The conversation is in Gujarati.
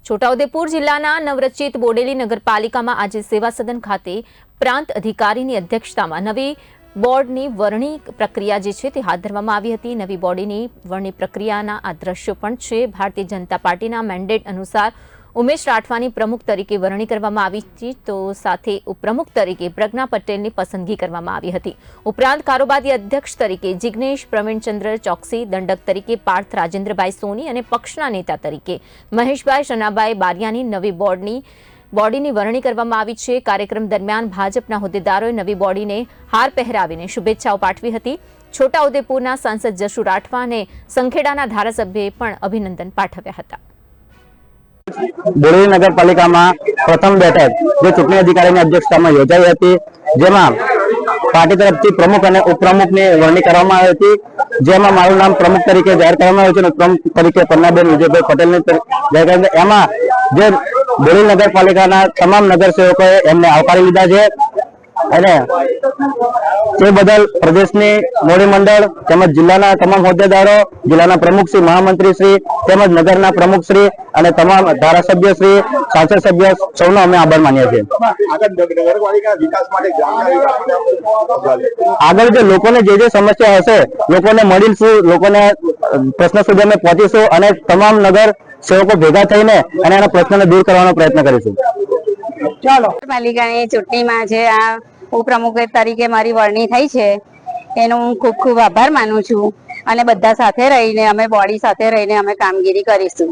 છોટાઉદેપુર જિલ્લાના નવરચિત બોડેલી નગરપાલિકામાં આજે સેવા સદન ખાતે પ્રાંત અધિકારીની અધ્યક્ષતામાં નવી બોર્ડની વરણી પ્રક્રિયા જે છે તે હાથ ધરવામાં આવી હતી। નવી બોર્ડની વરણી પ્રક્રિયાના આ દ્રશ્યો પણ છે। ભારતીય જનતા પાર્ટીના મેન્ડેટ અનુસાર ઉમેશ રાઠવાની પ્રમુખ તરીકે વરણી કરવામાં આવી હતી, તો સાથે ઉપપ્રમુખ તરીકે પ્રજ્ઞા પટેલની પસંદગી કરવામાં આવી હતી। ઉપરાંત કારોબારી અધ્યક્ષ તરીકે જિગ્નેશ પ્રવીણચંદ્ર ચોકસી, દંડક તરીકે પાર્થ રાજેન્દ્રભાઈ સોની અને પક્ષના નેતા તરીકે મહેશભાઈ શનાભાઈ બારિયાની નવી બોડીની વરણી કરવામાં આવી છે। કાર્યક્રમ દરમિયાન ભાજપના હોદ્દેદારોએ નવી બોડીને હાર પહેરાવીને શુભેચ્છાઓ પાઠવી હતી। છોટાઉદેપુરના સાંસદ જશુ રાઠવા અને સંખેડાના ધારાસભ્યએ પણ અભિનંદન પાઠવ્યા હતા। બોડેલી નગરપાલિકામાં પ્રથમ બેઠક જે ચૂંટણી અધિકારીની અધ્યક્ષતામાં યોજાઈ હતી, જેમાં પાર્ટી તરફથી પ્રમુખ અને ઉપપ્રમુખની વરણી કરવામાં આવી હતી। જેમાં મારું નામ પ્રમુખ તરીકે જાહેર કરવામાં આવ્યું છે અને ઉપપ્રમુખ તરીકે પન્નાબેન વિજયભાઈ પટેલની જાહેર કરવામાં આવી। એમાં જે બોડેલી નગરપાલિકાના તમામ નગરસેવકોએ એમને આવકારી લીધા છે અને તે બદલ પ્રદેશની મોવડી મંડળ તેમજ જિલ્લાના તમામ હોદ્દેદારો, જિલ્લાના પ્રમુખશ્રી, મહામંત્રીશ્રી તેમજ નગરના પ્રમુખશ્રી અને તમામ ધારાસભ્યશ્રી, સાંસદ સભ્ય સૌનો અમે આભાર માનીએ છીએ। આગળ જે લોકોને જે સમસ્યા હશે લોકોને મળીશું, લોકોને પ્રશ્ન સુધી અમે પહોંચીશું અને તમામ નગર સેવકો ભેગા થઈને અને એના પ્રશ્નોને દૂર કરવાનો પ્રયત્ન કરીશું। ચાલો, પાલિકાની ચૂંટણીમાં જે આ ઉપપ્રમુખ તરીકે મારી વરણી થઈ છે એનો હું ખૂબ ખૂબ આભાર માનું છું અને બધા સાથે રહીને અમે બોડી સાથે રહીને અમે કામગીરી કરીશું।